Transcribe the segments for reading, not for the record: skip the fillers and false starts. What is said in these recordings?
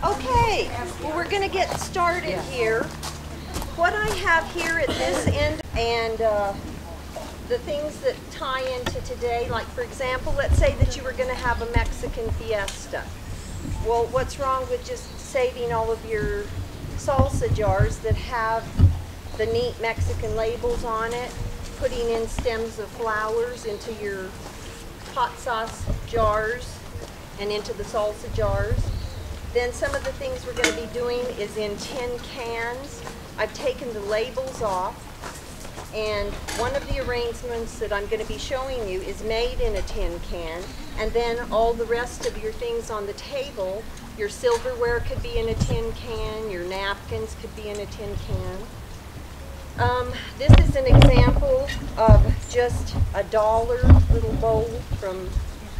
Okay, well, we're going to get started here. What I have here at this end and the things that tie into today, like for example, let's say that you were going to have a Mexican fiesta. Well, what's wrong with just saving all of your salsa jars that have the neat Mexican labels on it, putting in stems of flowers into your hot sauce jars and into the salsa jars. Then some of the things we're going to be doing is in tin cans. I've taken the labels off, and one of the arrangements that I'm going to be showing you is made in a tin can, and then all the rest of your things on the table, your silverware could be in a tin can, your napkins could be in a tin can. This is an example of just $1 little bowl from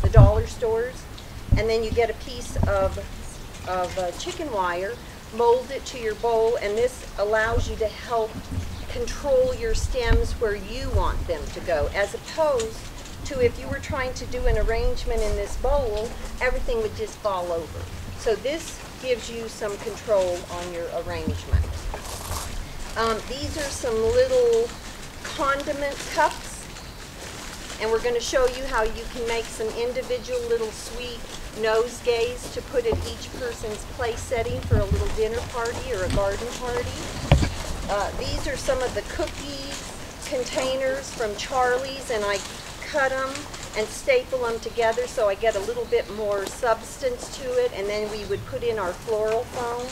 the dollar stores, and then you get a piece of chicken wire, mold it to your bowl, and this allows you to help control your stems where you want them to go, as opposed to if you were trying to do an arrangement in this bowl, everything would just fall over. So this gives you some control on your arrangement. These are some little condiment cups, and we're going to show you how you can make some individual little sweet nosegays to put at each person's place setting for a little dinner party or a garden party. These are some of the cookie containers from Charlie's, and I cut them and staple them together so I get a little bit more substance to it, and then we would put in our floral foam.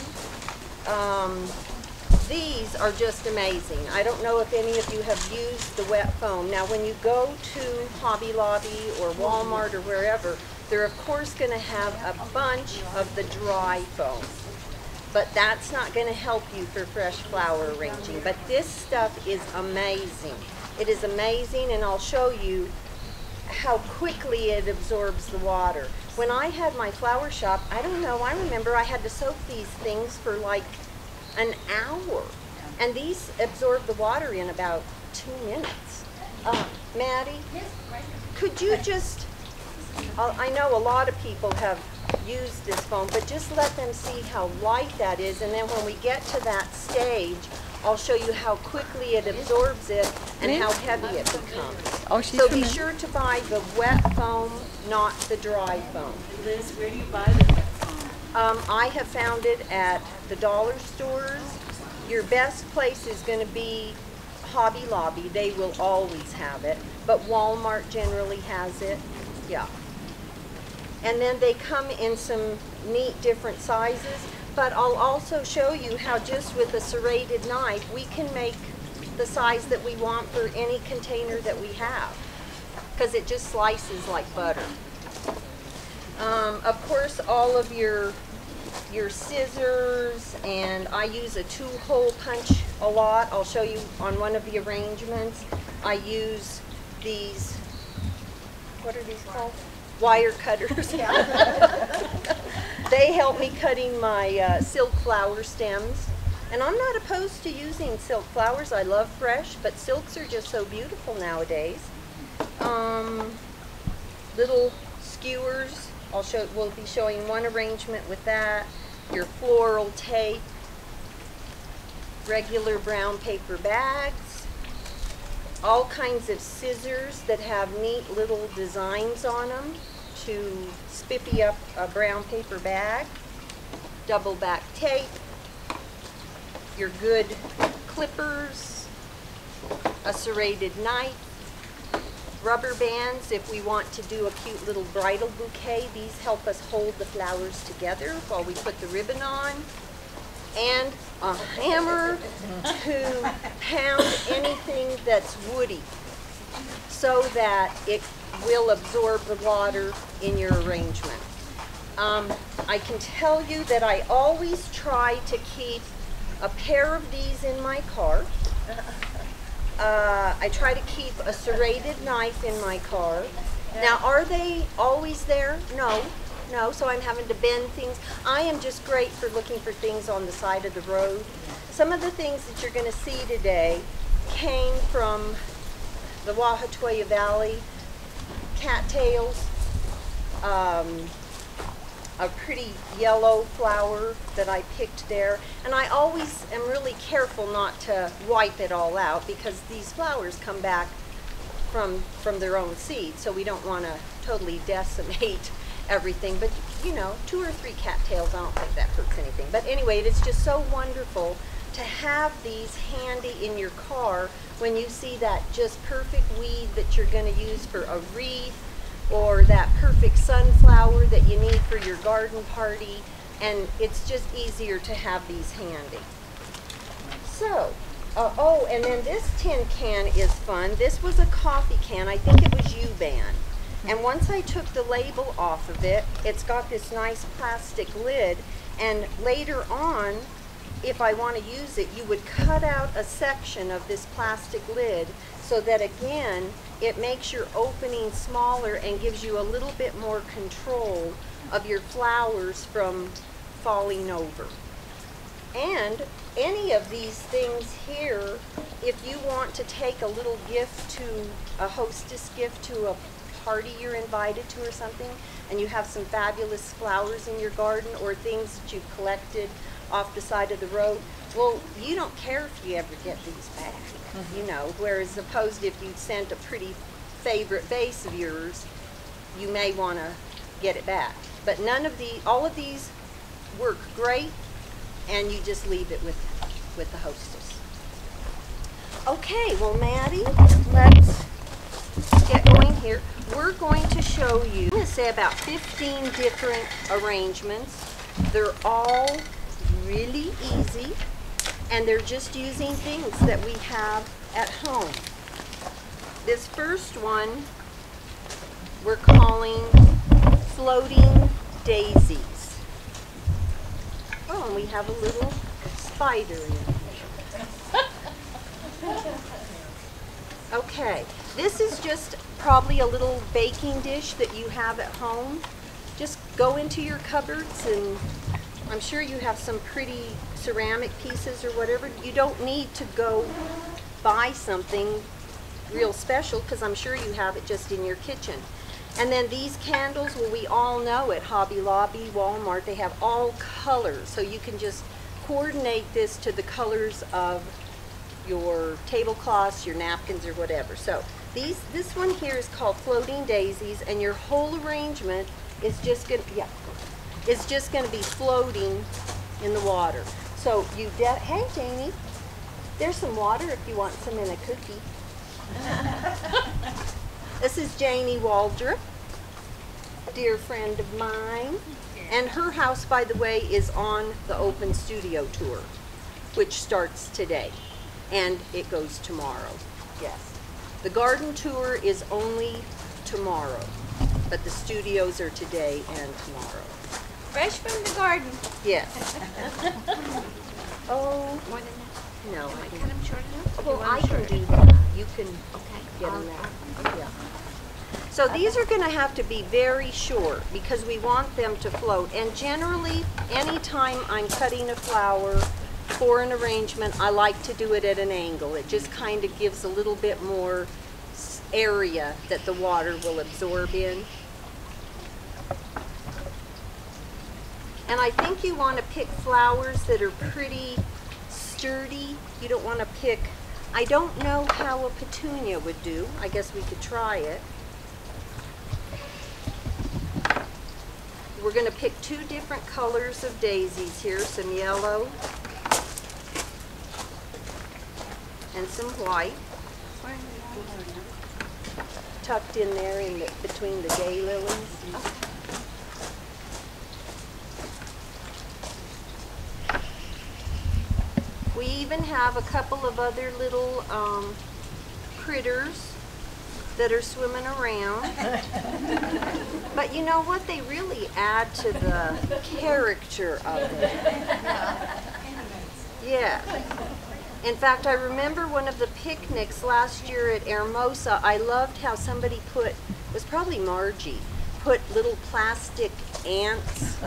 These are just amazing. I don't know if any of you have used the wet foam. Now when you go to Hobby Lobby or Walmart or wherever, they're of course going to have a bunch of the dry foam. But that's not going to help you for fresh flower arranging. But this stuff is amazing. It is amazing, and I'll show you how quickly it absorbs the water. When I had my flower shop, I don't know, I remember I had to soak these things for like an hour, and these absorb the water in about 2 minutes. Maddie, could you just, I know a lot of people have used this foam, but just let them see how light that is, and then when we get to that stage, I'll show you how quickly it absorbs it and how heavy it becomes. Oh, so be sure to buy the wet foam, not the dry foam. Liz, where do you buy the wet foam? I have found it at the dollar stores. Your best place is going to be Hobby Lobby. They will always have it, but Walmart generally has it. Yeah. And then they come in some neat different sizes, but I'll also show you how just with a serrated knife we can make the size that we want for any container that we have, because it just slices like butter. Of course, all of your scissors, and I use a 2-hole punch a lot. I'll show you on one of the arrangements. I use these, what are these called? Wire cutters. They help me cutting my silk flower stems. And I'm not opposed to using silk flowers. I love fresh, but silks are just so beautiful nowadays. Little skewers. We'll be showing one arrangement with that. Your floral tape, regular brown paper bags, all kinds of scissors that have neat little designs on them to spiffy up a brown paper bag, double back tape, your good clippers, a serrated knife, rubber bands if we want to do a cute little bridal bouquet. These help us hold the flowers together while we put the ribbon on. And a hammer to pound anything that's woody so that it will absorb the water in your arrangement. I can tell you that I always try to keep a pair of these in my car. I try to keep a serrated knife in my car. Now, are they always there? No, so I'm having to bend things. I am just great for looking for things on the side of the road. Some of the things that you're going to see today came from the Wahatoya Valley, cattails, a pretty yellow flower that I picked there. And I always am really careful not to wipe it all out because these flowers come back from their own seed, so we don't want to totally decimate everything. But you know, 2 or 3 cattails, I don't think that hurts anything. But anyway, it is just so wonderful to have these handy in your car when you see that just perfect weed that you're going to use for a wreath, or that perfect sunflower that you need for your garden party, and it's just easier to have these handy. So, oh, and then this tin can is fun. This was a coffee can. I think it was U-Ban. And once I took the label off of it, it's got this nice plastic lid, and later on, if I want to use it, you would cut out a section of this plastic lid so that, again, it makes your opening smaller and gives you a little bit more control of your flowers from falling over. And any of these things here, if you want to take a little gift to a hostess gift to a party you're invited to or something, and you have some fabulous flowers in your garden or things that you've collected off the side of the road, well, you don't care if you ever get these back, you know, whereas opposed if you sent a pretty favorite vase of yours, you may want to get it back. But all of these work great, and you just leave it with the hostess. Okay, well, Maddie, let's get going here. We're going to show you, I'm going to say about 15 different arrangements. They're all really easy, and they're just using things that we have at home. This first one we're calling floating daisies. Oh, and we have a little spider in it. Okay, this is just probably a little baking dish that you have at home. Just go into your cupboards, and I'm sure you have some pretty ceramic pieces or whatever. You don't need to go buy something real special because I'm sure you have it just in your kitchen. And then these candles, well, we all know at Hobby Lobby, Walmart, they have all colors. So you can just coordinate this to the colors of your tablecloths, your napkins, or whatever. So this one here is called Floating Daisies, and your whole arrangement is just going to, it's just going to be floating in the water. So you, hey Jamie, there's some water if you want some in a cookie. This is Janie Waldrop, a dear friend of mine, and her house, by the way, is on the Open Studio Tour, which starts today, and it goes tomorrow. Yes, the garden tour is only tomorrow, but the studios are today and tomorrow. Fresh from the garden. Yes. Oh, More than that? no. Can I cut them short enough? Well, I can do that. You can get them Okay. that. Yeah. So these are going to have to be very short because we want them to float. And generally, anytime I'm cutting a flower for an arrangement, I like to do it at an angle. It just kind of gives a little bit more area that the water will absorb in. And I think you want to pick flowers that are pretty sturdy. You don't want to pick, I don't know how a petunia would do. I guess we could try it. We're going to pick 2 different colors of daisies here, some yellow and some white, tucked in there in between the gay lilies. We even have a couple of other little critters that are swimming around. But you know what? They really add to the character of it. Yeah. In fact, I remember one of the picnics last year at Hermosa. I loved how somebody put, it was probably Margie, put little plastic ants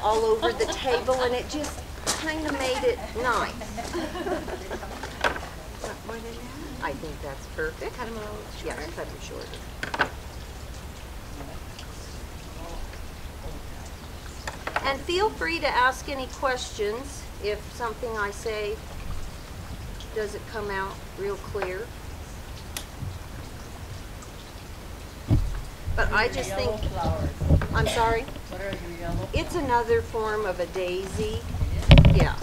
all over the table, and it just kind of made it nice. More than that? I think that's perfect. Cut them a little shorter? Yeah, cut them shorter. And feel free to ask any questions if something I say doesn't come out real clear. But I just think, Flowers. I'm sorry? What are your yellow? It's another form of a daisy. Yeah.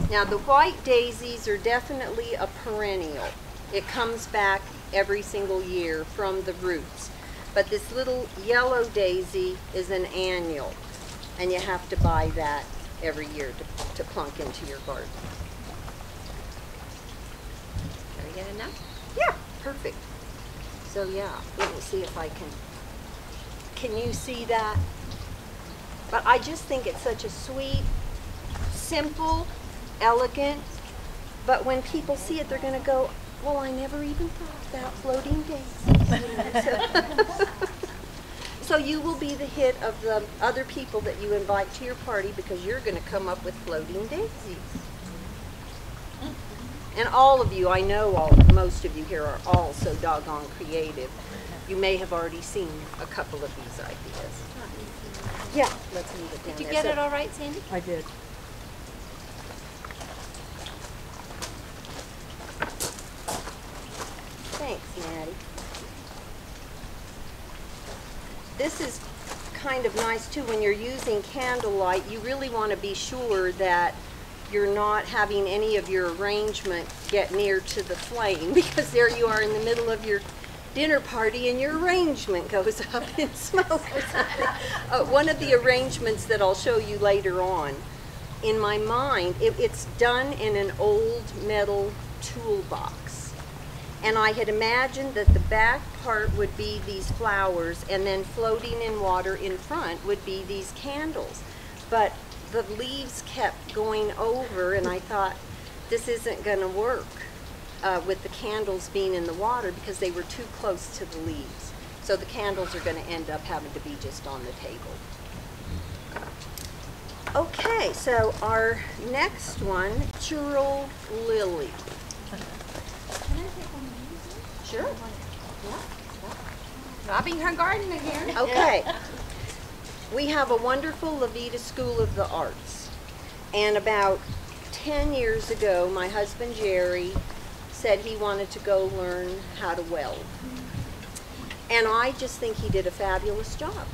Now the white daisies are definitely a perennial. It comes back every single year from the roots. But this little yellow daisy is an annual, and you have to buy that every year to plunk into your garden. Can we get enough? Yeah, perfect. So yeah, let me see if I can you see that? But I just think it's such a sweet, simple, elegant, but when people see it, they're going to go, well, I never even thought about floating daisies. So you will be the hit of the other people that you invite to your party because you're going to come up with floating daisies. And all of you, I know most of you here are all so doggone creative. You may have already seen a couple of these ideas. Yeah, let's move it down. Did you there. get it all right, Sandy? I did. Thanks, Maddie. This is kind of nice too. When you're using candlelight, you really want to be sure that you're not having any of your arrangement get near to the flame, because there you are in the middle of your dinner party and your arrangement goes up in smoke or something. One of the arrangements that I'll show you later on, in my mind, it's done in an old metal toolbox. And I had imagined that the back part would be these flowers, and then floating in water in front would be these candles. But the leaves kept going over, and I thought, this isn't going to work with the candles being in the water because they were too close to the leaves. So the candles are going to end up having to be just on the table. Okay, so our next one, natural lily. Sure. Robbing her garden again. Okay. We have a wonderful Veta School of the Arts. And about 10 years ago, my husband Jerry said he wanted to go learn how to weld. And I just think he did a fabulous job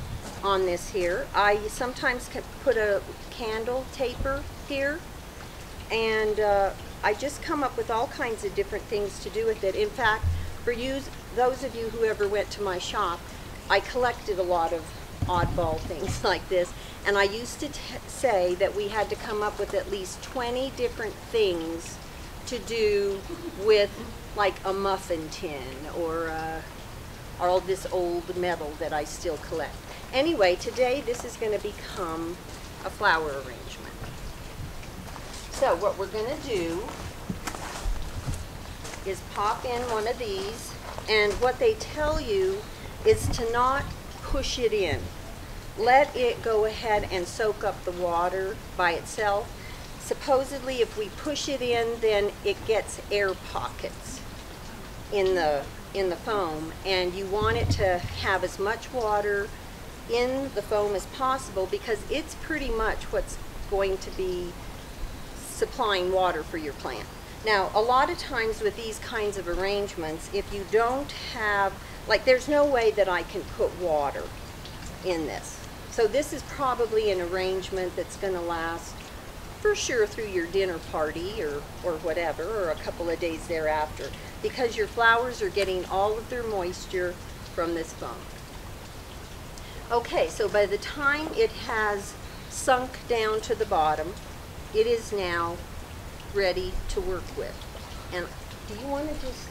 on this here. I sometimes can put a candle taper here, and I just come up with all kinds of different things to do with it. In fact, for you, those of you who ever went to my shop, I collected a lot of oddball things like this, and I used to say that we had to come up with at least 20 different things to do with like a muffin tin or all this old metal that I still collect. Anyway, today this is going to become a flower arrangement. So what we're going to do is pop in one of these, and what they tell you is to not push it in. Let it go ahead and soak up the water by itself. Supposedly if we push it in, then it gets air pockets in the foam, and you want it to have as much water in the foam as possible because it's pretty much what's going to be supplying water for your plant. Now, a lot of times with these kinds of arrangements, if you don't have, like there's no way that I can put water in this. So this is probably an arrangement that's going to last for sure through your dinner party or whatever, or a couple of days thereafter, because your flowers are getting all of their moisture from this foam. Okay, so by the time it has sunk down to the bottom, it is now ready to work with. And do you want to just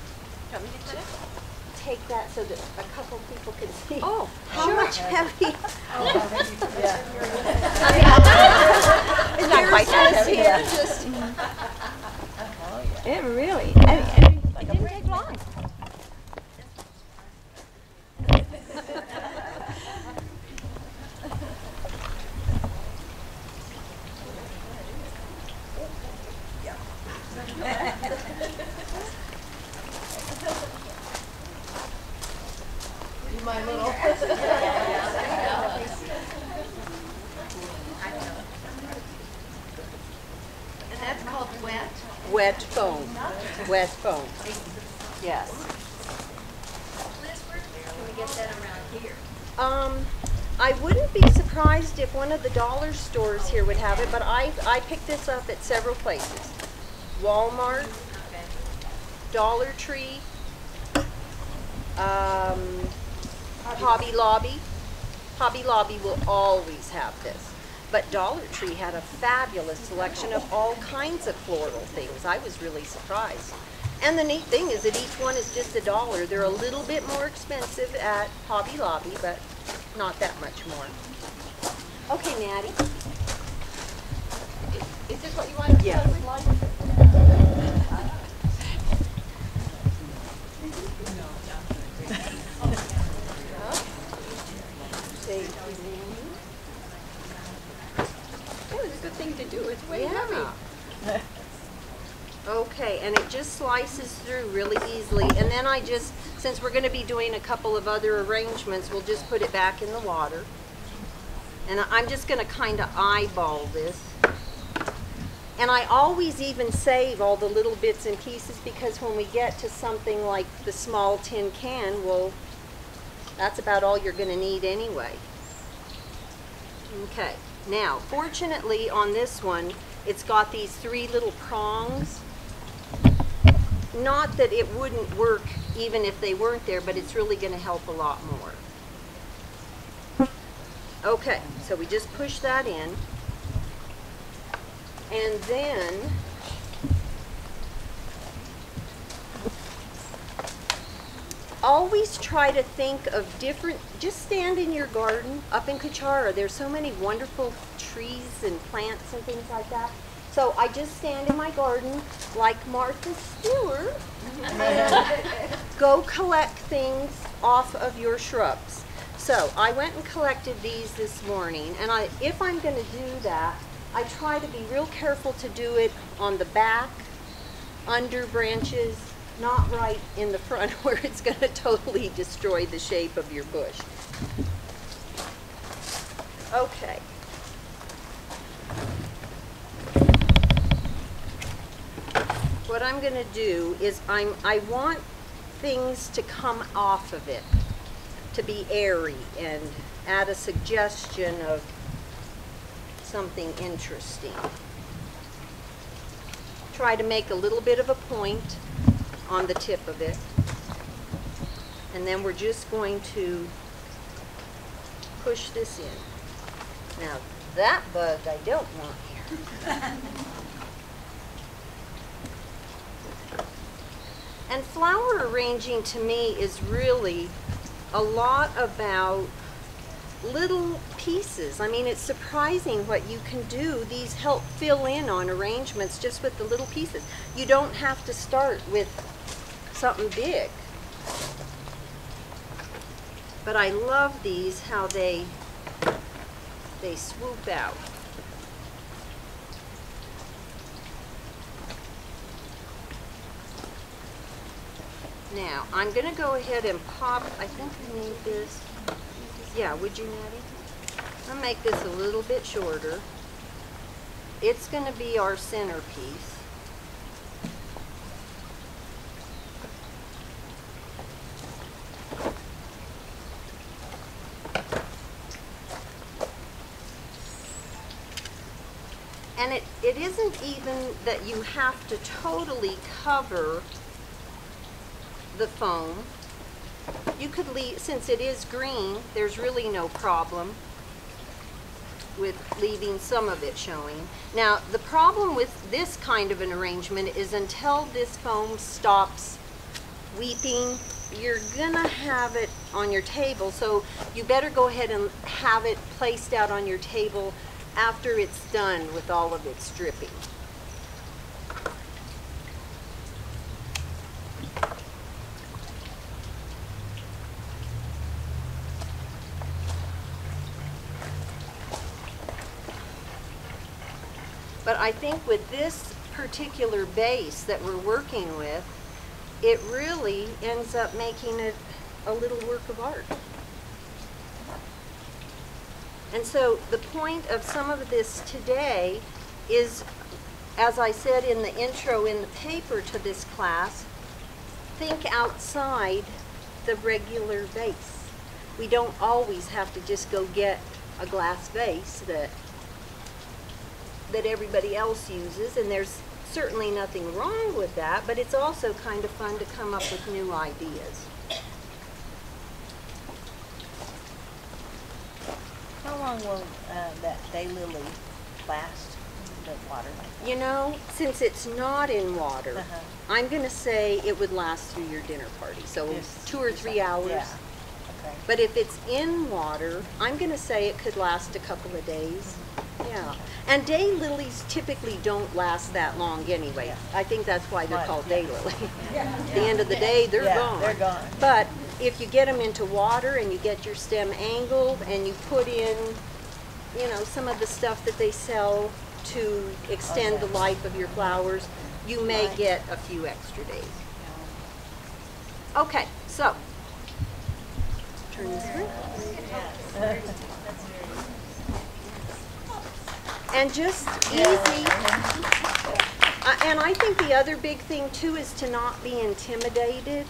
take that so that a couple people can see how much heavy? It's not quite that heavy. Here, just It really, it didn't take long. My little. wet foam. Wet foam. Yes. Can we get that around here? I wouldn't be surprised if one of the dollar stores here would have it, but I picked this up at several places. Walmart, Dollar Tree, Hobby Lobby. Hobby Lobby will always have this. But Dollar Tree had a fabulous selection of all kinds of floral things. I was really surprised. And the neat thing is that each one is just $1. They're a little bit more expensive at Hobby Lobby, but not that much more. Okay, Maddie. Is this what you want to Yeah. start with? Oh, it's a good thing to do. It's way heavy. Okay, and it just slices through really easily. And then I just, since we're going to be doing a couple of other arrangements, we'll just put it back in the water. And I'm just going to kind of eyeball this. And I always even save all the little bits and pieces because when we get to something like the small tin can, well, that's about all you're going to need anyway. Okay, now, fortunately on this one, it's got these 3 little prongs. Not that it wouldn't work even if they weren't there, but it's really going to help a lot more. Okay, so we just push that in. And then always try to think of different, just stand in your garden up in Kuchara. There's so many wonderful trees and plants and things like that. So I just stand in my garden like Martha Stewart and go collect things off of your shrubs. So I went and collected these this morning, and if I'm going to do that, I try to be real careful to do it on the back, under branches, not right in the front where it's going to totally destroy the shape of your bush. Okay. What I'm going to do is I want things to come off of it, to be airy and add a suggestion of something interesting. Try to make a little bit of a point on the tip of it, and then we're just going to push this in. Now that bug I don't want here. And flower arranging to me is really a lot about little pieces. I mean, it's surprising what you can do. These help fill in on arrangements just with the little pieces. You don't have to start with something big. But I love these, how they swoop out. Now, I'm going to go ahead and pop, I think I need this. Yeah, would you, Maddie? I'm going to make this a little bit shorter. It's going to be our centerpiece. And it isn't even that you have to totally cover the foam. You could leave, since it is green, there's really no problem with leaving some of it showing. Now, the problem with this kind of an arrangement is until this foam stops weeping, you're gonna have it on your table, so you better go ahead and have it placed out on your table after it's done with all of its dripping. But I think with this particular base that we're working with, it really ends up making it a little work of art. And so the point of some of this today is as I said in the intro in the paper to this class, think outside the regular vase. We don't always have to just go get a glass vase that everybody else uses, and there's certainly nothing wrong with that, but it's also kind of fun to come up with new ideas. How long will that daylily last in the water like that? You know, since it's not in water, I'm going to say it would last through your dinner party, so Just 2 or 3 hours. Yeah. Okay. But if it's in water, I'm going to say it could last a couple of days. Yeah. And daylilies typically don't last that long anyway. I think that's why they're called daylily. At the end of the day, they're gone. They're gone. But if you get them into water and you get your stem angled and you put in, you know, some of the stuff that they sell to extend the life of your flowers, you may get a few extra days. Okay, so turn this way. And just easy. And I think the other big thing too is to not be intimidated.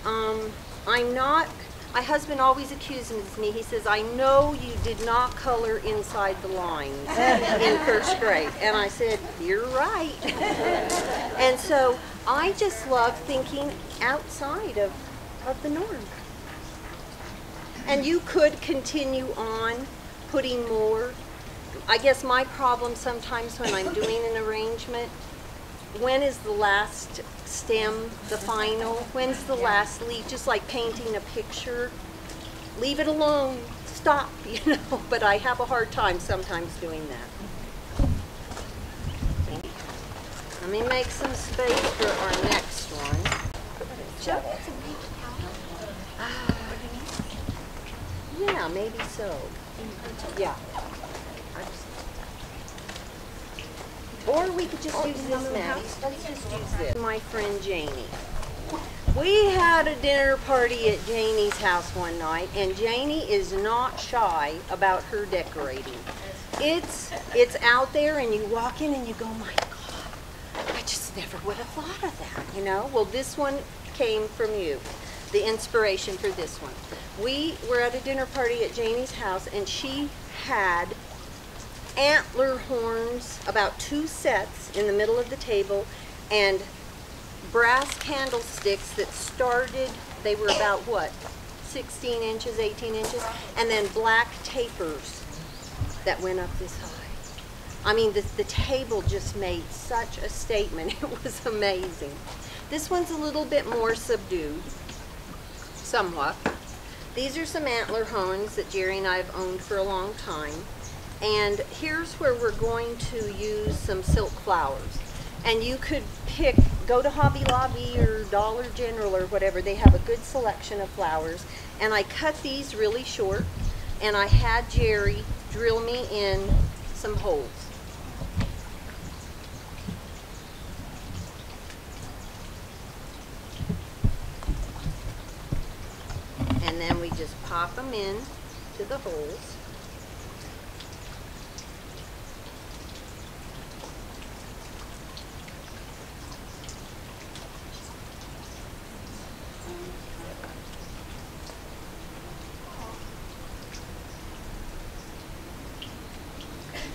I'm not, my husband always accuses me, he says, I know you did not color inside the lines in first grade. And I said, you're right. And so I just love thinking outside of the norm. And you could continue on putting more. I guess my problem sometimes when I'm doing an arrangement, when is the last stem, the final? When's the last leaf? Just like painting a picture. Leave it alone. Stop, you know. But I have a hard time sometimes doing that. Let me make some space for our next one. Yeah, maybe so. Yeah. Or we could just use this Maddie. Let's just use this. My friend Janie. We had a dinner party at Janie's house one night, and Janie is not shy about her decorating. It's out there, and you walk in and you go, my God, I just never would have thought of that, you know? Well, this one came from you, the inspiration for this one. We were at a dinner party at Janie's house, and she had antler horns, about 2 sets in the middle of the table, and brass candlesticks that started, they were about what, 16 inches, 18 inches, and then black tapers that went up this high. I mean, the table just made such a statement. It was amazing. This one's a little bit more subdued, somewhat. These are some antler horns that Jerry and I have owned for a long time. And here's where we're going to use some silk flowers. And you could pick, go to Hobby Lobby or Dollar General or whatever. They have a good selection of flowers. And I cut these really short. And I had Jerry drill me in some holes. And then we just pop them in to the holes.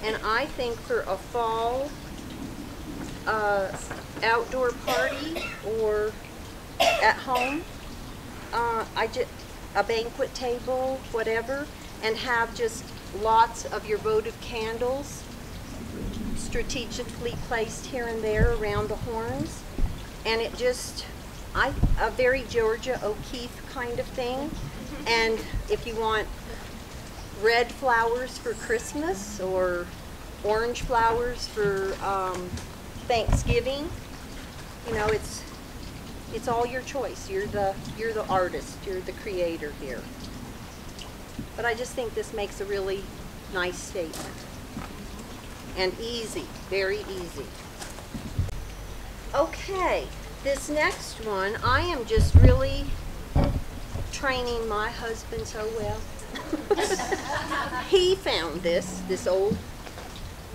And I think for a fall outdoor party or at home, a banquet table, whatever, and have just lots of your votive candles strategically placed here and there around the horns. And it just, a very Georgia O'Keeffe kind of thing. And if you want red flowers for Christmas or orange flowers for Thanksgiving, you know, it's all your choice. You're the artist, you're the creator here. But I just think this makes a really nice statement. And easy, very easy. Okay, this next one, I am just really training my husband so well. He found this old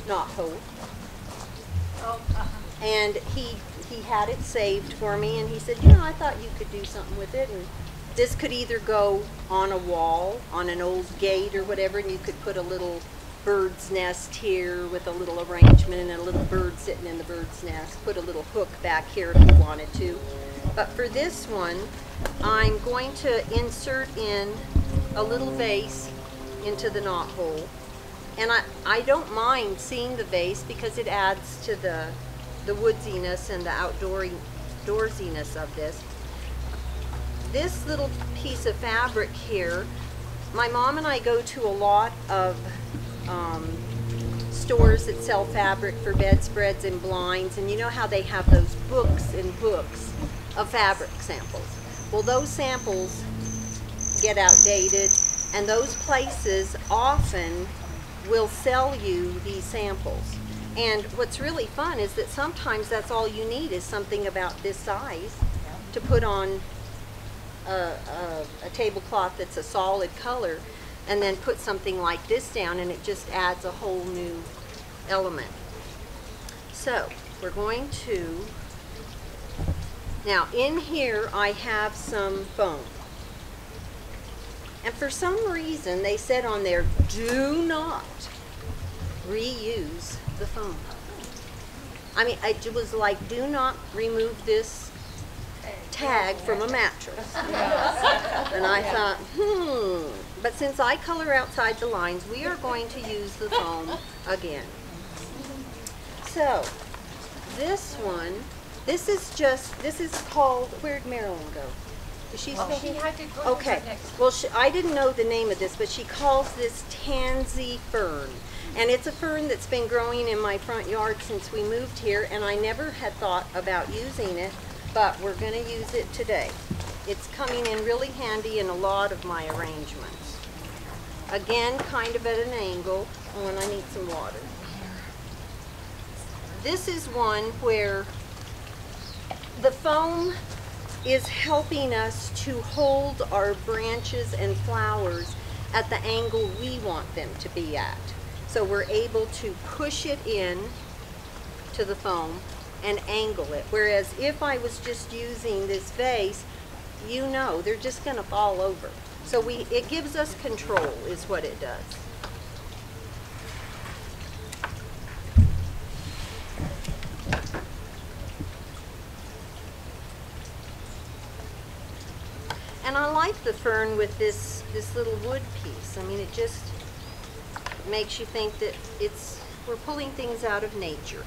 knot hole. And he had it saved for me, and he said, you know, I thought you could do something with it, and this could either go on a wall, on an old gate or whatever, and you could put a little bird's nest here with a little arrangement and a little bird sitting in the bird's nest. Put a little hook back here if you wanted to. But for this one, I'm going to insert in a little vase into the knot hole. And I don't mind seeing the vase because it adds to the woodsiness and the outdoorsiness of this. This little piece of fabric here, my mom and I go to a lot of stores that sell fabric for bedspreads and blinds, and you know how they have those books and books of fabric samples. Well, those samples get outdated, and those places often will sell you these samples. And what's really fun is that sometimes that's all you need is something about this size to put on a tablecloth that's a solid color, and then put something like this down, and it just adds a whole new element. So we're going to, now in here I have some foam. And for some reason they said on there, do not reuse the foam. I mean, it was like, do not remove this tag from a mattress. And I thought, but since I color outside the lines, we are going to use the foam again. So this one, this is called, where'd Marilyn go? Is she still She here? had to go Okay, to the next. well, I didn't know the name of this, but she calls this tansy fern. And it's a fern that's been growing in my front yard since we moved here, and I never had thought about using it, but we're going to use it today. It's coming in really handy in a lot of my arrangements. Again, kind of at an angle. Oh, and I need some water. This is one where the foam is helping us to hold our branches and flowers at the angle we want them to be at. So we're able to push it in to the foam and angle it. Whereas if I was just using this vase, you know, they're just going to fall over. So it gives us control is what it does. And I like the fern with this little wood piece. I mean, it just makes you think that we're pulling things out of nature.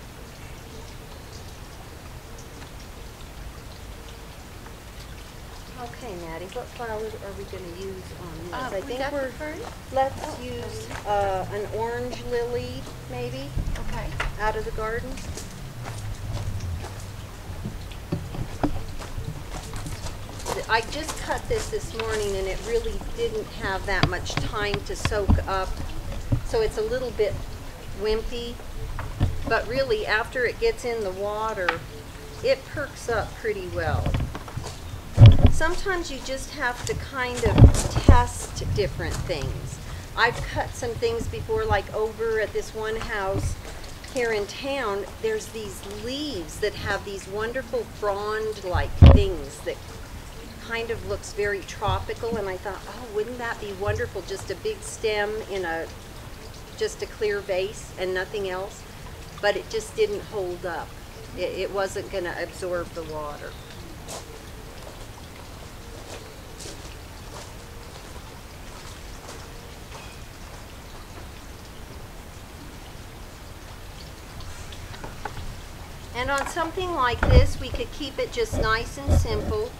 Okay, Maddie, what flowers are we going to use on this? I think let's use an orange lily, maybe, Okay. out of the garden. I just cut this morning, and it really didn't have that much time to soak up, so it's a little bit wimpy, but really after it gets in the water, it perks up pretty well. Sometimes you just have to kind of test different things. I've cut some things before, like over at this one house here in town, there's these leaves that have these wonderful frond-like things that kind of looks very tropical, and I thought, oh, wouldn't that be wonderful, just a big stem in just a clear vase and nothing else, but it just didn't hold up. It wasn't going to absorb the water. And on something like this, we could keep it just nice and simple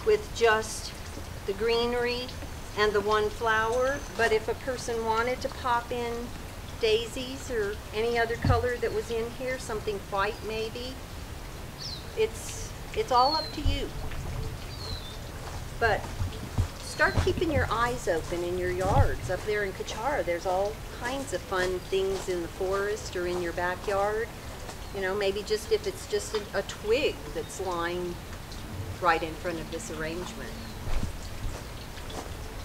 with just the greenery and the one flower. But if a person wanted to pop in daisies or any other color that was in here, something white maybe, it's all up to you. But start keeping your eyes open in your yards. Up there in Kachara, there's all kinds of fun things in the forest or in your backyard. You know, maybe just if it's just a twig that's lying right in front of this arrangement.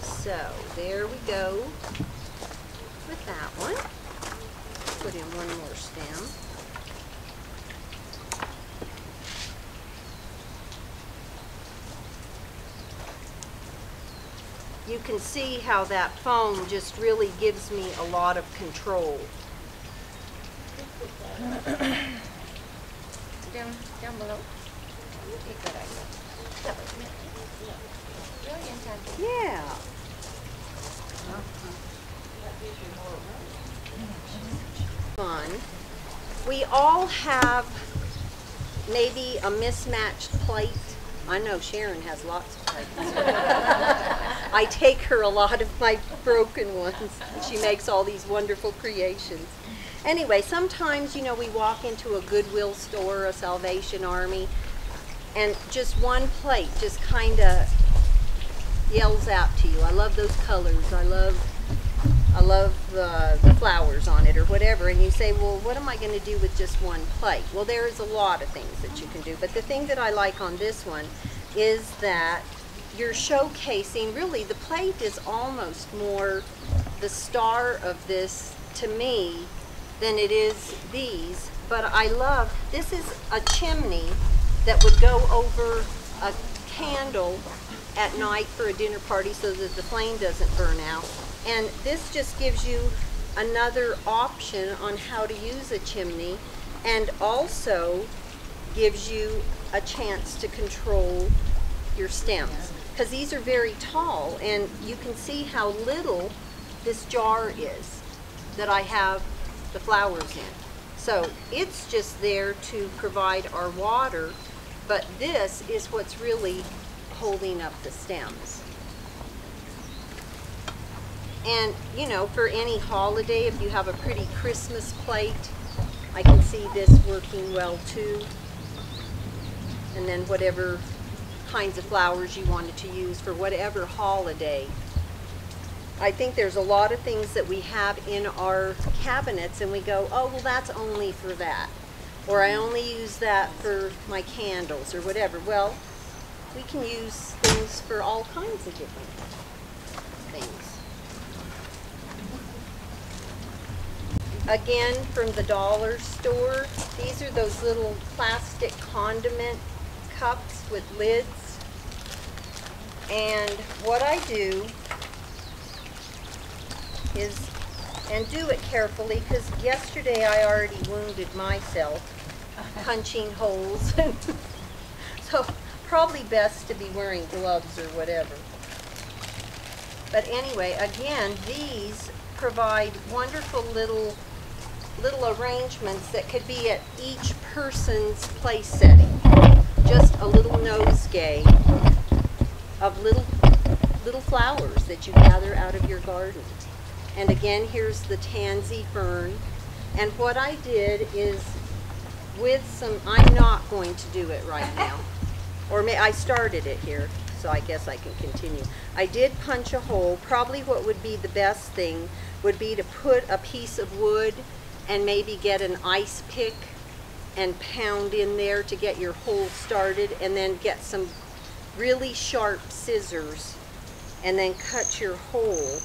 So there we go with that one. Put in one more stem. you can see how that foam just really gives me a lot of control. Down below. Okay, good idea. Brilliant idea. Yeah. Fun. We all have maybe a mismatched plate. I know Sharon has lots of plates. I take her a lot of my broken ones, and she makes all these wonderful creations. Anyway, sometimes, you know, we walk into a Goodwill store, a Salvation Army, and just one plate just kind of yells out to you. I love those colors. I love the flowers on it or whatever. And you say, well, what am I going to do with just one plate? Well, there is a lot of things that you can do. But the thing that I like on this one is that you're showcasing, really, the plate is almost more the star of this to me than it is these. But I love, this is a chimney that would go over a candle at night for a dinner party so that the flame doesn't burn out. And this just gives you another option on how to use a chimney, and also gives you a chance to control your stems, because these are very tall, and you can see how little this jar is that I have the flowers in. So it's just there to provide our water, but this is what's really holding up the stems. And, you know, for any holiday, if you have a pretty Christmas plate, I can see this working well too. And then whatever kinds of flowers you wanted to use for whatever holiday. I think there's a lot of things that we have in our cabinets and we go, oh, well, that's only for that. Or I only use that for my candles or whatever. Well, we can use things for all kinds of different things. Again, from the dollar store, these are those little plastic condiment cups with lids. And what I do is, and do it carefully, because yesterday I already wounded myself punching holes. So probably best to be wearing gloves or whatever. But anyway, again, these provide wonderful little arrangements that could be at each person's place setting. Just a little nosegay of little flowers that you gather out of your garden. And again, here's the tansy fern. And what I did is, with some, I'm not going to do it right now. Or I started it here, so I guess I can continue. I did punch a hole. Probably what would be the best thing would be to put a piece of wood and maybe get an ice pick and pound in there to get your hole started, and then get some really sharp scissors and then cut your hole.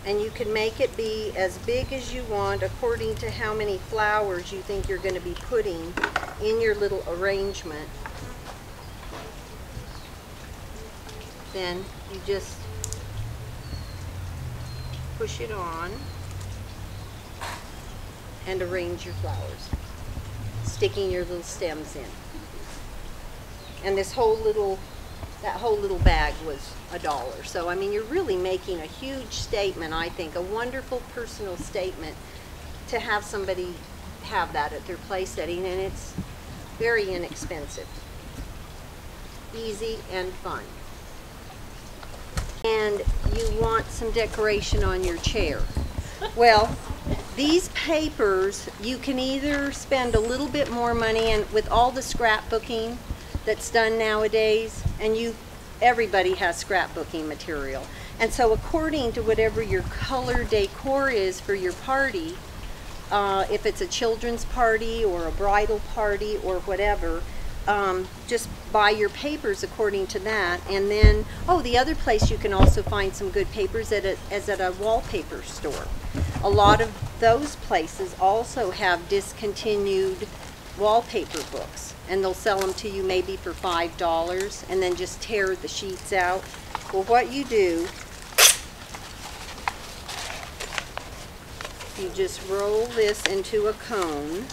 And you can make it be as big as you want according to how many flowers you think you're going to be putting in your little arrangement. Then you just push it on and arrange your flowers, sticking your little stems in. And this whole little, that whole little bag was $1. So I mean, you're really making a huge statement, I think, a wonderful personal statement to have somebody have that at their place setting, and it's very inexpensive, easy and fun. And you want some decoration on your chair. Well, these papers, you can either spend a little bit more money, and with all the scrapbooking that's done nowadays, and everybody has scrapbooking material. And so according to whatever your color decor is for your party, if it's a children's party or a bridal party or whatever, just buy your papers according to that. And then, oh, the other place you can also find some good papers is at a wallpaper store. A lot of those places also have discontinued wallpaper books. and they'll sell them to you maybe for $5, and then just tear the sheets out. Well, what you do, you just roll this into a cone.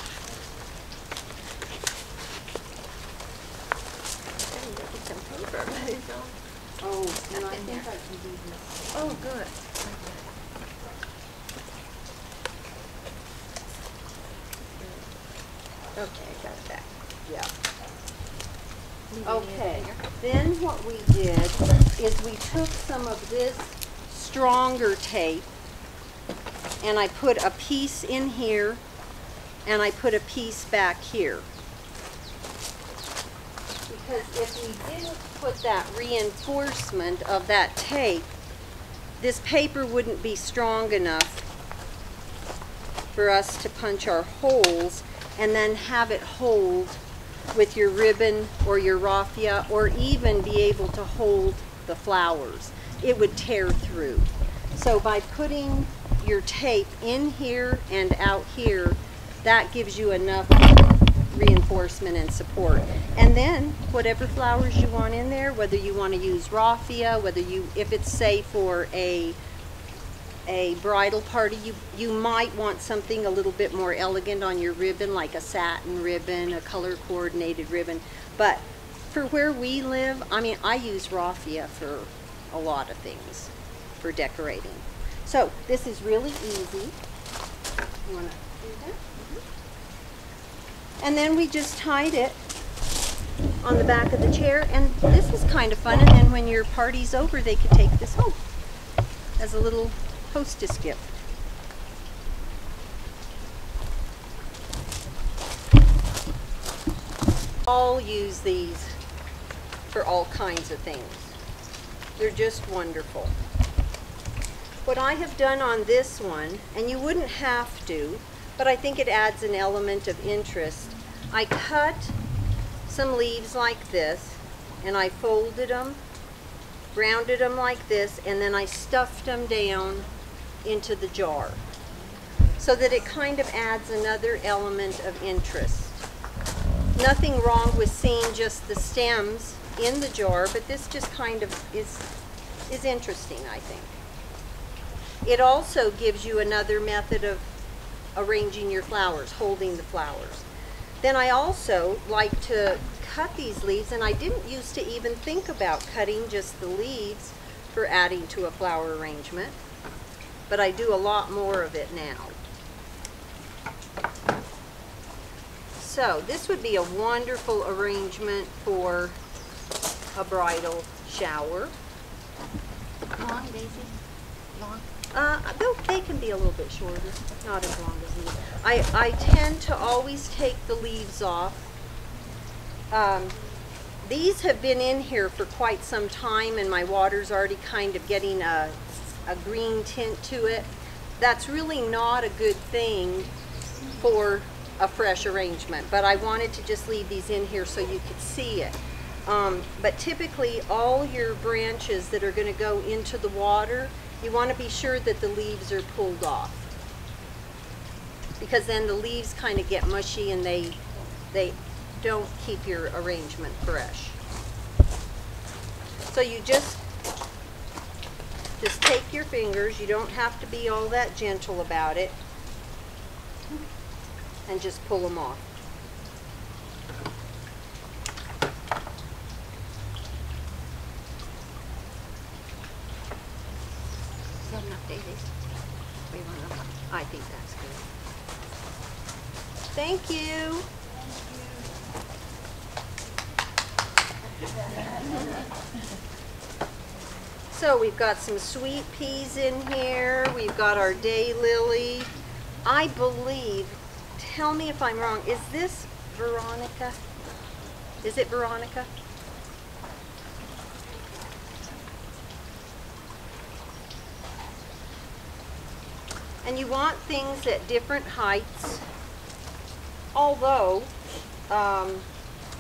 Oh, and I think I can do this. Oh, good. Okay, got it back. Yeah. Okay, then what we did is we took some of this stronger tape and I put a piece in here and I put a piece back here. Because if we didn't put that reinforcement of that tape, this paper wouldn't be strong enough for us to punch our holes and then have it hold with your ribbon or your raffia, or even be able to hold the flowers. It would tear through. So by putting your tape in here and out here, that gives you enough reinforcement and support. And then whatever flowers you want in there, whether you want to use raffia, whether you, if it's say for a bridal party, you might want something a little bit more elegant on your ribbon, like a satin ribbon, a color coordinated ribbon. But for where we live, I mean, I use raffia for a lot of things for decorating. So this is really easy. You want to do that? And then we just tied it on the back of the chair, and this is kind of fun. And then when your party's over, they could take this home as a little hostess gift. I'll use these for all kinds of things. They're just wonderful. What I have done on this one, and you wouldn't have to, but I think it adds an element of interest. I cut some leaves like this, and I folded them, rounded them like this, and then I stuffed them down into the jar so that it kind of adds another element of interest. Nothing wrong with seeing just the stems in the jar, but this just kind of is interesting, I think. It also gives you another method of arranging your flowers, holding the flowers. Then I also like to cut these leaves, and I didn't used to even think about cutting just the leaves for adding to a flower arrangement, but I do a lot more of it now. So this would be a wonderful arrangement for a bridal shower. Long, Daisy? Long? They can be a little bit shorter, not as long as these. I tend to always take the leaves off. These have been in here for quite some time, and my water's already kind of getting a green tint to it. That's really not a good thing for a fresh arrangement, but I wanted to just leave these in here so you could see it. But typically all your branches that are going to go into the water, you want to be sure that the leaves are pulled off, because then the leaves kind of get mushy and they don't keep your arrangement fresh. So you just take your fingers, you don't have to be all that gentle about it, and just pull them off. Is that enough, Daisy? Or you want enough? I think that's good. Thank you. So we've got some sweet peas in here. We've got our daylily. I believe, tell me if I'm wrong, is this Veronica? Is it Veronica? And you want things at different heights, although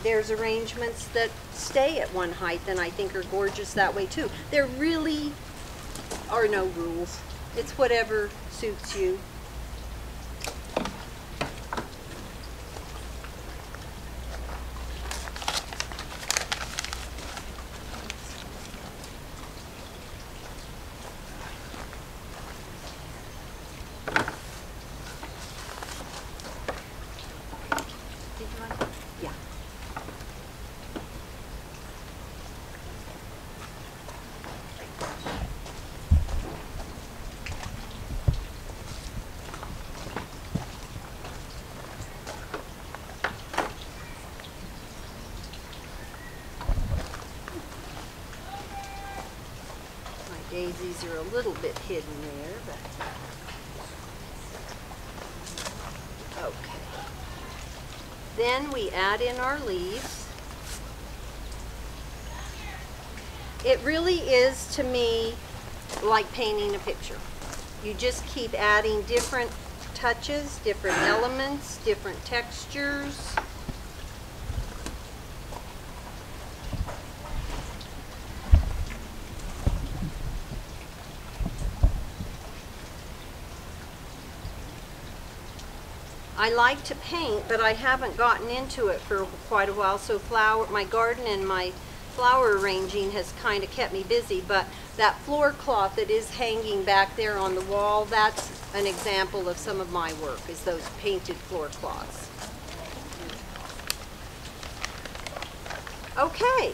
there's arrangements that stay at one height and I think are gorgeous that way too. There really are no rules. It's whatever suits you. These are a little bit hidden there, but okay. Then we add in our leaves. It really is, to me, like painting a picture. You just keep adding different touches, different elements, different textures. I like to paint, but I haven't gotten into it for quite a while, so my garden and my flower arranging has kind of kept me busy, but that floor cloth that is hanging back there on the wall, that's an example of some of my work, is those painted floor cloths. Okay,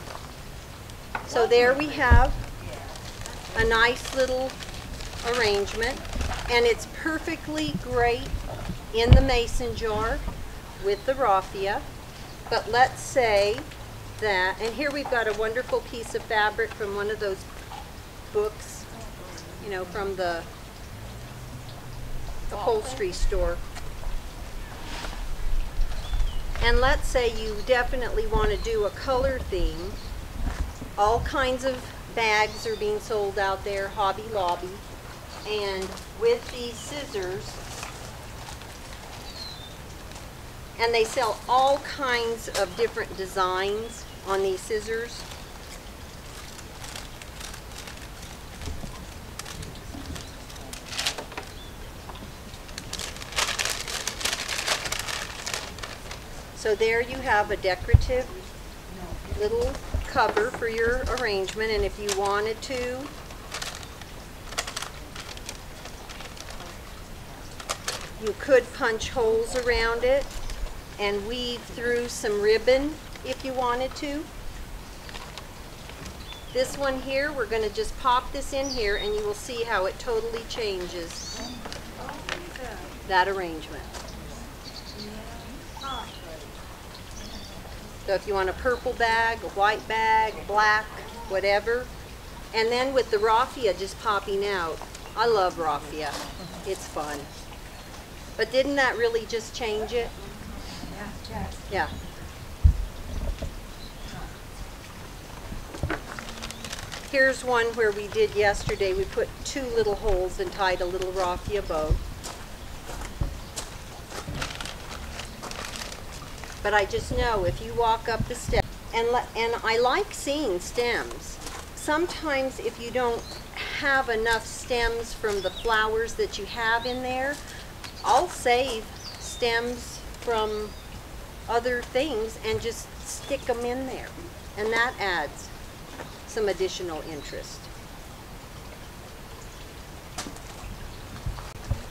so there we have a nice little arrangement, and it's perfectly great in the mason jar with the raffia. But let's say that, and here we've got a wonderful piece of fabric from one of those books, you know, from the upholstery store. And let's say you definitely want to do a color theme. All kinds of bags are being sold out there, Hobby Lobby, and with these scissors, and they sell all kinds of different designs on these scissors. So there you have a decorative little cover for your arrangement, and if you wanted to, you could punch holes around it and weave through some ribbon if you wanted to. This one here, we're going to just pop this in here and you will see how it totally changes that arrangement. So if you want a purple bag, a white bag, black, whatever. And then with the raffia just popping out. I love raffia. It's fun. But didn't that really just change it? Yeah. Here's one where we did yesterday. We put 2 little holes and tied a little raffia bow. But I just know if you walk up the steps, and I like seeing stems. Sometimes if you don't have enough stems from the flowers that you have in there, I'll save stems from other things and just stick them in there, and that adds some additional interest.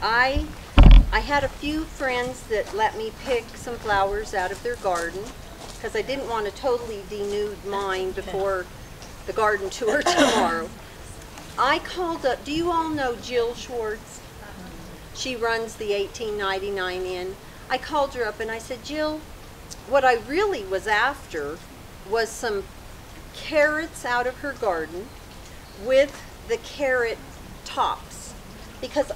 I had a few friends that let me pick some flowers out of their garden because I didn't want to totally denude mine before the garden tour tomorrow. I called up, do you all know Jill Schwartz? She runs the 1899 Inn. I called her up and I said, Jill, what I really was after was some carrots out of her garden with the carrot tops. Because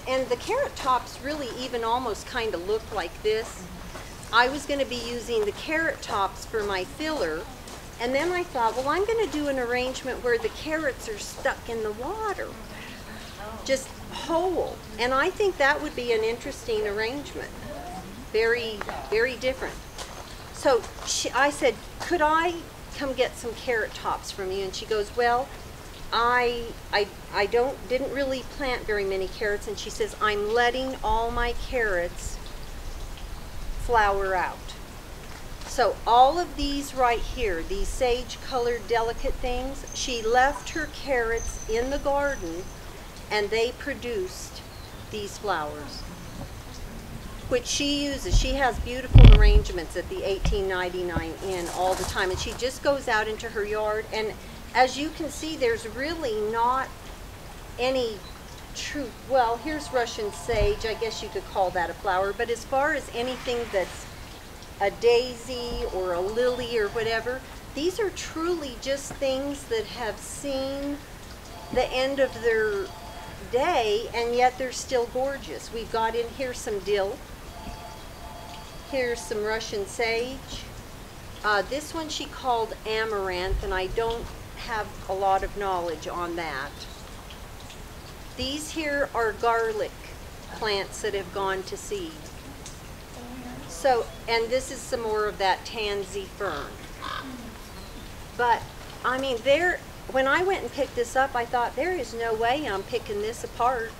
and the carrot tops really even almost kind of look like this. I was going to be using the carrot tops for my filler, and then I thought, well, I'm going to do an arrangement where the carrots are stuck in the water, just whole. And I think that would be an interesting arrangement. Very, very different. So I said, could I come get some carrot tops from you? And she goes, well, I didn't really plant very many carrots, and she says, I'm letting all my carrots flower out. So all of these right here, these sage colored delicate things, she left her carrots in the garden and they produced these flowers, which she uses. She has beautiful arrangements at the 1899 Inn all the time, and she just goes out into her yard, and as you can see, there's really not any true, well, here's Russian sage. I guess you could call that a flower, but as far as anything that's a daisy or a lily or whatever, these are truly just things that have seen the end of their day, and yet they're still gorgeous. We've got in here some dill. Here's some Russian sage. This one she called amaranth, and I don't have a lot of knowledge on that. These here are garlic plants that have gone to seed. So, and this is some more of that tansy fern. But, I mean, when I went and picked this up, I thought, there is no way I'm picking this apart.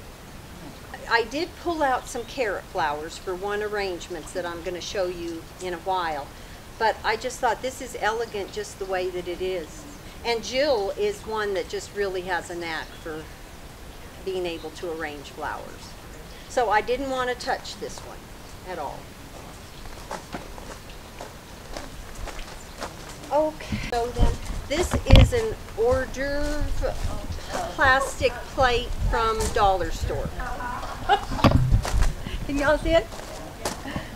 I did pull out some carrot flowers for one arrangements that I'm going to show you in a while. But I just thought this is elegant just the way that it is. And Jill is one that just really has a knack for being able to arrange flowers. So I didn't want to touch this one at all. Okay, so then this is an hors d'oeuvre plastic plate from Dollar Store. Can y'all see it?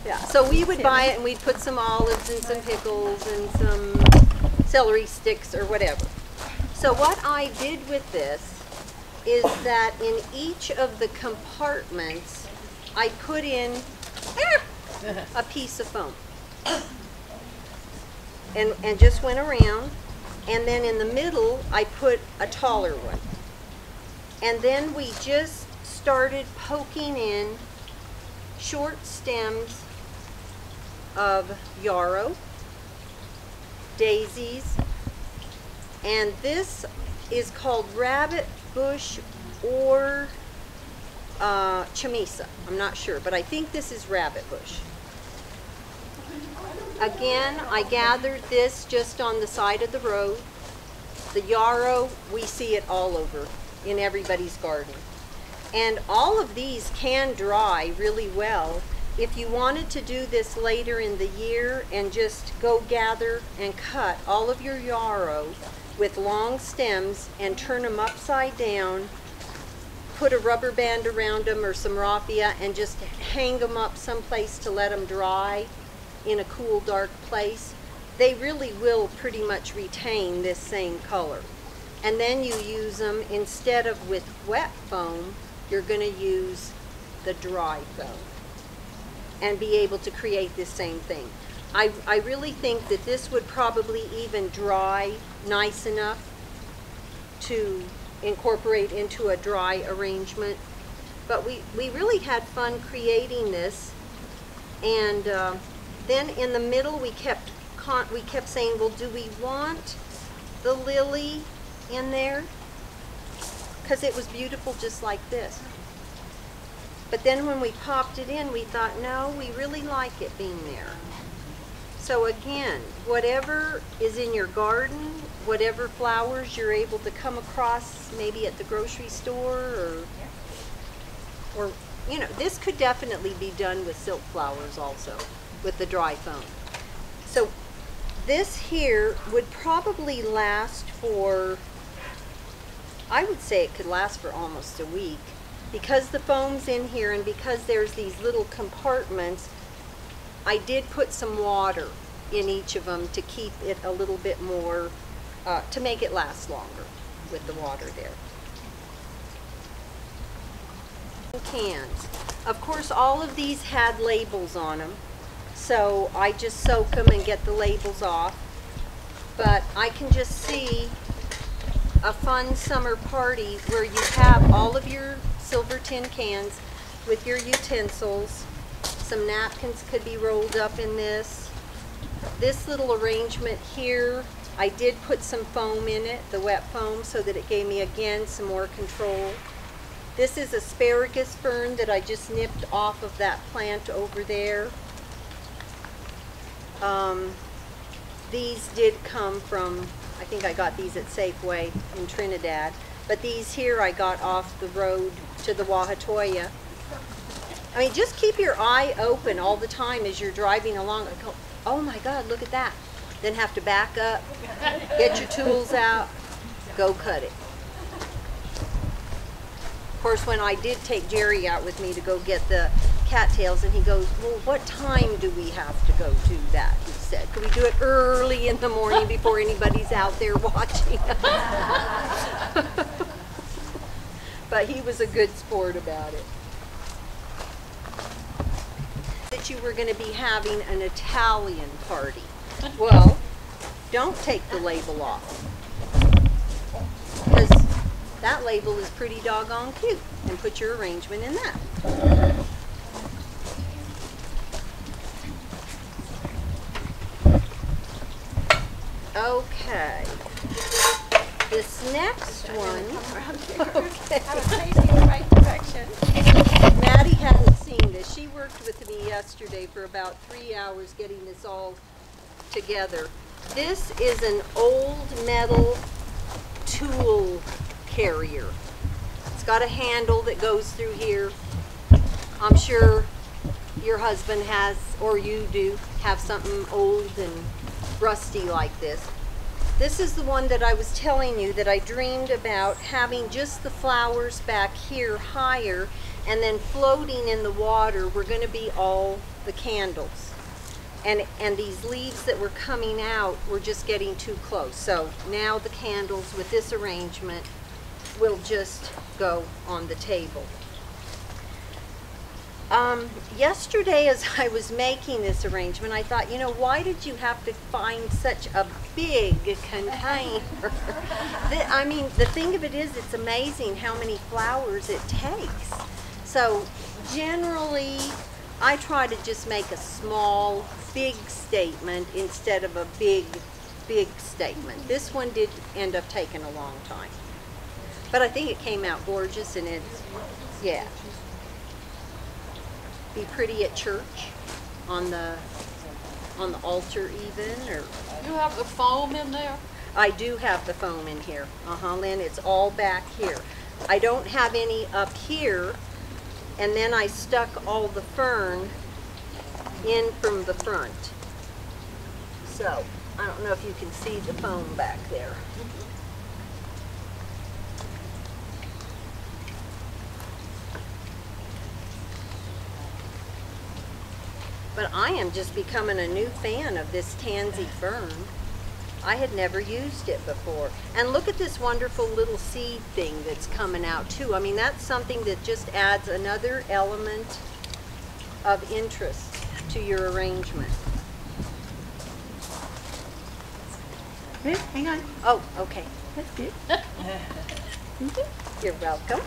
Yeah, so we would buy it and we'd put some olives and some pickles and some celery sticks or whatever. So what I did with this is that in each of the compartments I put in a piece of foam and just went around, and then in the middle I put a taller one, and then we just started poking in short stems of yarrow, daisies, and this is called rabbit bush or chamisa. I'm not sure, but I think this is rabbit bush. Again, I gathered this just on the side of the road. The yarrow, we see it all over in everybody's garden. And all of these can dry really well. If you wanted to do this later in the year and just go gather and cut all of your yarrow with long stems and turn them upside down, put a rubber band around them or some raffia and just hang them up someplace to let them dry in a cool, dark place, they really will pretty much retain this same color. And then you use them, instead of with wet foam, you're going to use the dry foam and be able to create this same thing. I really think that this would probably even dry nice enough to incorporate into a dry arrangement. But we really had fun creating this. And then in the middle we kept saying, well, do we want the lily in there? Because it was beautiful just like this. But then when we popped it in, we thought, no, we really like it being there. So again, whatever is in your garden, whatever flowers you're able to come across maybe at the grocery store, or you know, this could definitely be done with silk flowers also, with the dry foam. So this here would probably last for, I would say it could last for almost a week. Because the foam's in here and because there's these little compartments, I did put some water in each of them to keep it a little bit more, to make it last longer with the water there. Cans. Of course, all of these had labels on them, so I just soak them and get the labels off. But I can just see a fun summer party where you have all of your silver tin cans with your utensils. Some napkins could be rolled up in this. This little arrangement here, I did put some foam in it, the wet foam, so that it gave me again some more control. This is asparagus fern that I just nipped off of that plant over there. These did come from, I think I got these at Safeway in Trinidad, but these here I got off the road to the Wahatoya. I mean, just keep your eye open all the time as you're driving along. I go, oh my God, look at that. Then have to back up, get your tools out, go cut it. Of course, when I did take Jerry out with me to go get the cattails, and he goes, well, what time do we have to go do that? He said, could we do it early in the morning before anybody's out there watching? but he was a good sport about it. That you were going to be having an Italian party. Well, don't take the label off, because that label is pretty doggone cute, and put your arrangement in that. Okay, this next one, okay. I was facing the right direction. Maddie hadn't seen this. She worked with me yesterday for about 3 hours getting this all together. This is an old metal tool carrier. It's got a handle that goes through here. I'm sure your husband has, or you do, have something old and rusty like this. This is the one that I was telling you that I dreamed about having just the flowers back here higher, and then floating in the water were going to be all the candles. And these leaves that were coming out were just getting too close. So now the candles with this arrangement will just go on the table. Yesterday as I was making this arrangement, I thought, you know, why did you have to find such a big container? I mean, the thing of it is, it's amazing how many flowers it takes. So generally, I try to just make a small, big statement instead of a big, big statement. This one did end up taking a long time. But I think it came out gorgeous, and it's, yeah. Be pretty at church, on the altar even, or... You have the foam in there? I do have the foam in here. Lynn, it's all back here. I don't have any up here, and then I stuck all the fern in from the front. So, I don't know if you can see the foam back there. But I am just becoming a new fan of this tansy fern. I had never used it before. And look at this wonderful little seed thing that's coming out too. I mean, that's something that just adds another element of interest to your arrangement. Here, hang on. Oh, okay. That's good. You're welcome.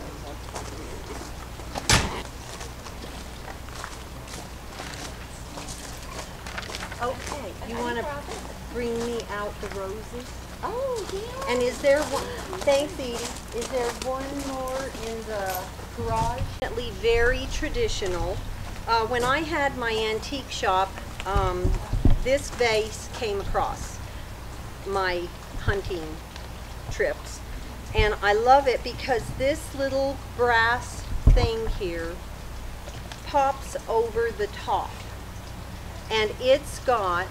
Okay, you want to bring me out the roses? Oh, yeah. And is there one, thanks Edie, is there one more in the garage? Definitely very traditional. When I had my antique shop, this vase came across my hunting trips. And I love it because this little brass thing here pops over the top. And it's got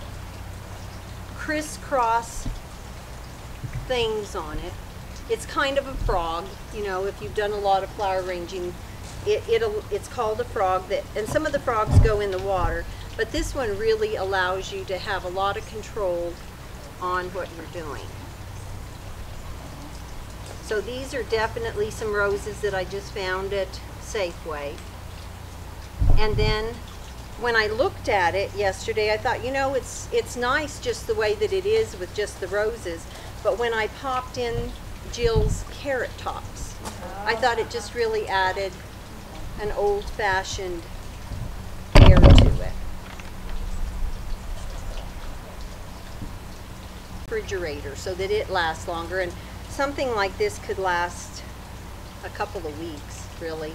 crisscross things on it. It's kind of a frog, you know, if you've done a lot of flower arranging, it's called a frog, and some of the frogs go in the water, but this one really allows you to have a lot of control on what you're doing. So these are definitely some roses that I just found at Safeway. And then when I looked at it yesterday, I thought, you know, it's nice just the way that it is with just the roses. But when I popped in Jill's carrot tops, I thought it just really added an old-fashioned air to it. Refrigerator so that it lasts longer, and something like this could last a couple of weeks, really,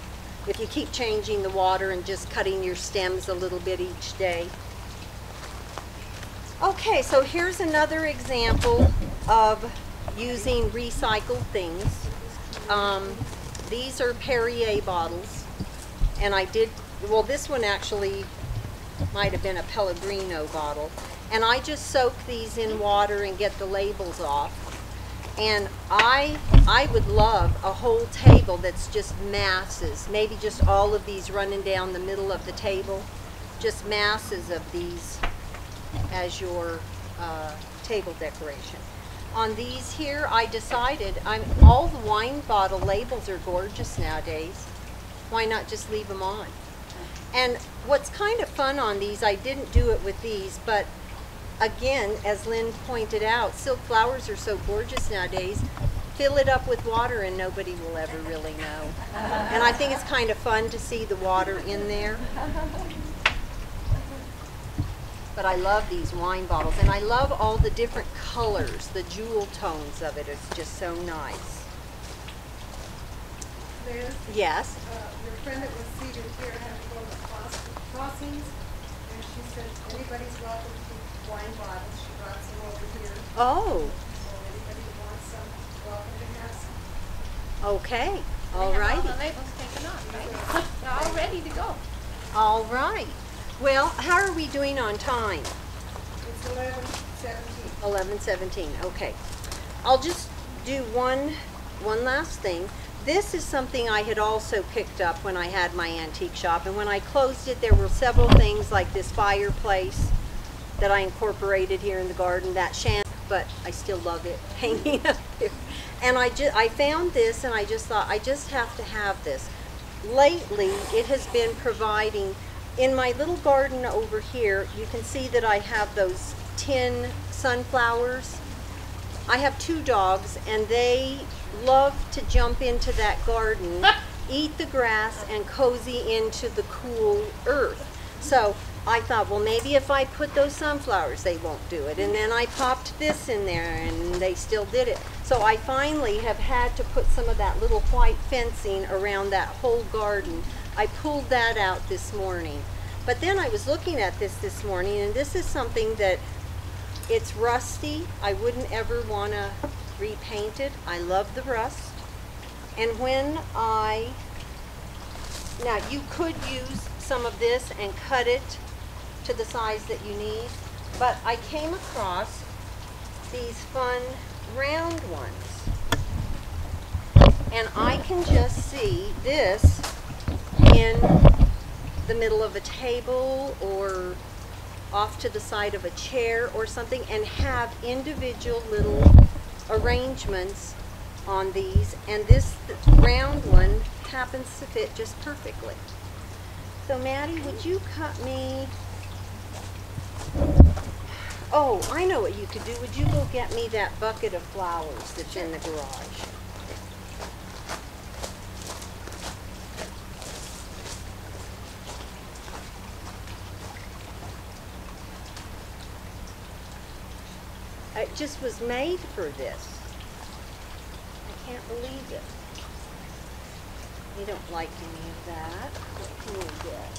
if you keep changing the water and just cutting your stems a little bit each day. Okay, so here's another example of using recycled things. These are Perrier bottles, and I did, well, this one actually might have been a Pellegrino bottle, and I just soak these in water and get the labels off. And I would love a whole table that's just masses, maybe just all of these running down the middle of the table, just masses of these as your table decoration. on these here, I decided, all the wine bottle labels are gorgeous nowadays. Why not just leave them on? And what's kind of fun on these, I didn't do it with these, but again, as Lynn pointed out, silk flowers are so gorgeous nowadays. Fill it up with water and nobody will ever really know. And I think it's kind of fun to see the water in there. But I love these wine bottles, and I love all the different colors, the jewel tones of it. It's just so nice. Liz, Yes? your friend that was seated here had to go to the crossings, and she said anybody's welcome to keep wine bottles. She brought some over here. Oh, So anybody who wants some, welcome to have some. okay. All We have righty. all the labels taken off, right? They're all ready to go. All right. Well, how are we doing on time? It's 11:17. 11:17. Okay. I'll just do one last thing. This is something I had also picked up when I had my antique shop, and when I closed it, there were several things like this fireplace that I incorporated here in the garden, that but I still love it hanging up there. And I found this, and I just thought I just have to have this. Lately, it has been providing. In my little garden over here, you can see that I have those tin sunflowers. I have 2 dogs, and they love to jump into that garden, eat the grass, and cozy into the cool earth. So I thought, well, maybe if I put those sunflowers, they won't do it. And then I popped this in there, and they still did it. So I finally have had to put some of that little white fencing around that whole garden. I pulled that out this morning. But then I was looking at this morning, and this is something that it's rusty. I wouldn't ever want to repaint it. I love the rust. And now you could use some of this and cut it to the size that you need, but I came across these fun round ones. And I can just see this in the middle of a table or off to the side of a chair or something, and have individual little arrangements on these, and this round one happens to fit just perfectly. So Maddie, would you cut me, oh, I know what you could do. Would you go get me that bucket of flowers that's in the garage? It just was made for this. I can't believe it. You don't like any of that. What can we get?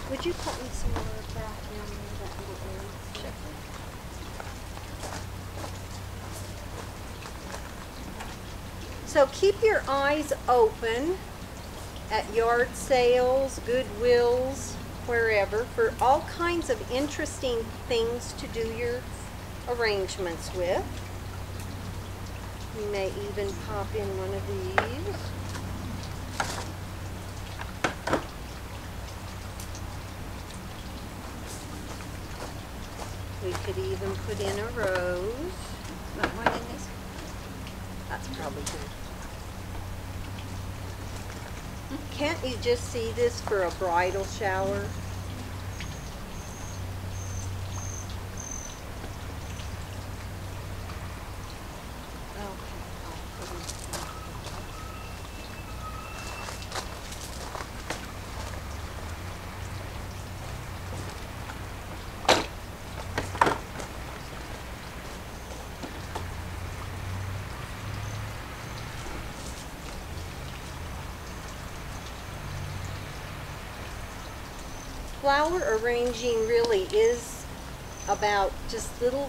Would you cut me some more of that in that little area? Sure. So keep your eyes open at yard sales, Goodwills, wherever, for all kinds of interesting things to do your arrangements with. You may even pop in one of these. We could even put in a rose. Not one in this? That's probably good. Can't you just see this for a bridal shower? Flower arranging really is about just little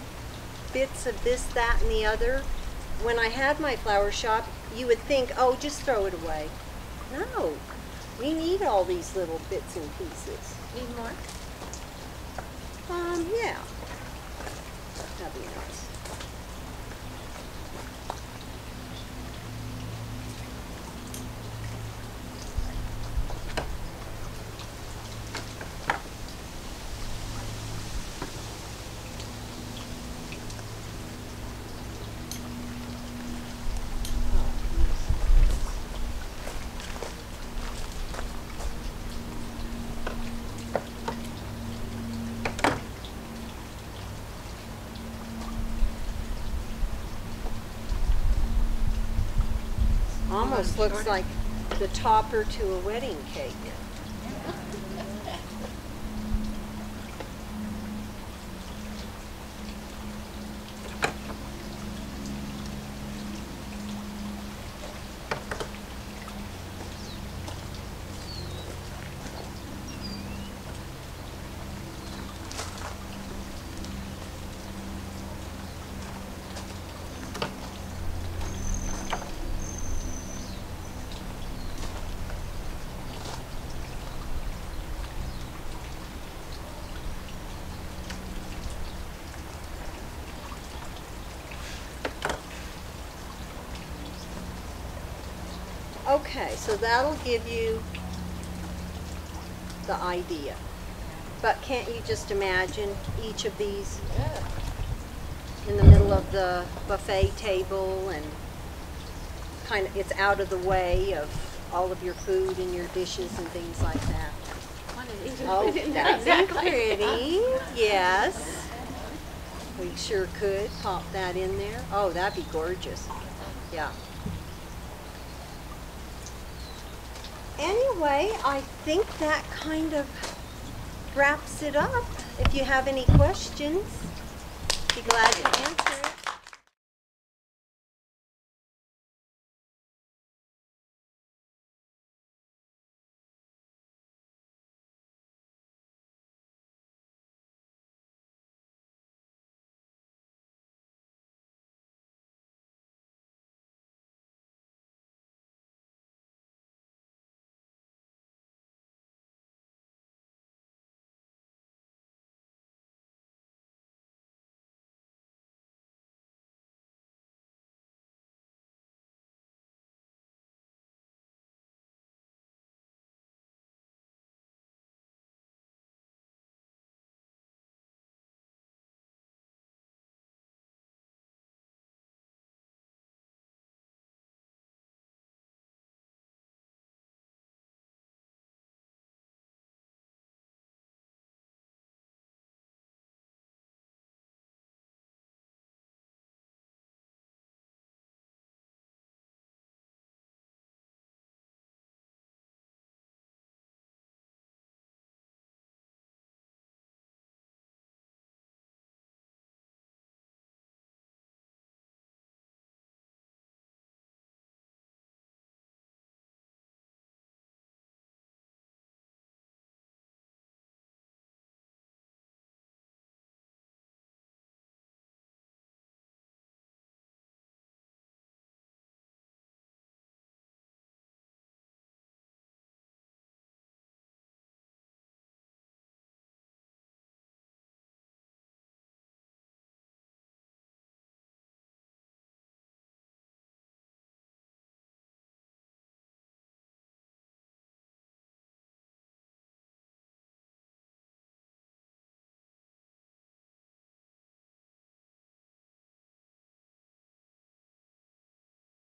bits of this, that, and the other. when I had my flower shop, you would think, oh, just throw it away. No, we need all these little bits and pieces. Need more? Yeah. That'd be nice. Almost looks like the topper to a wedding cake. Okay, so that'll give you the idea. But can't you just imagine each of these in the middle of the buffet table, and kind of it's out of the way of all of your food and your dishes and things like that. Oh, that'd be pretty. Yes. We sure could pop that in there. Oh, that'd be gorgeous. Yeah. Anyway, I think that kind of wraps it up. If you have any questions, be glad to answer.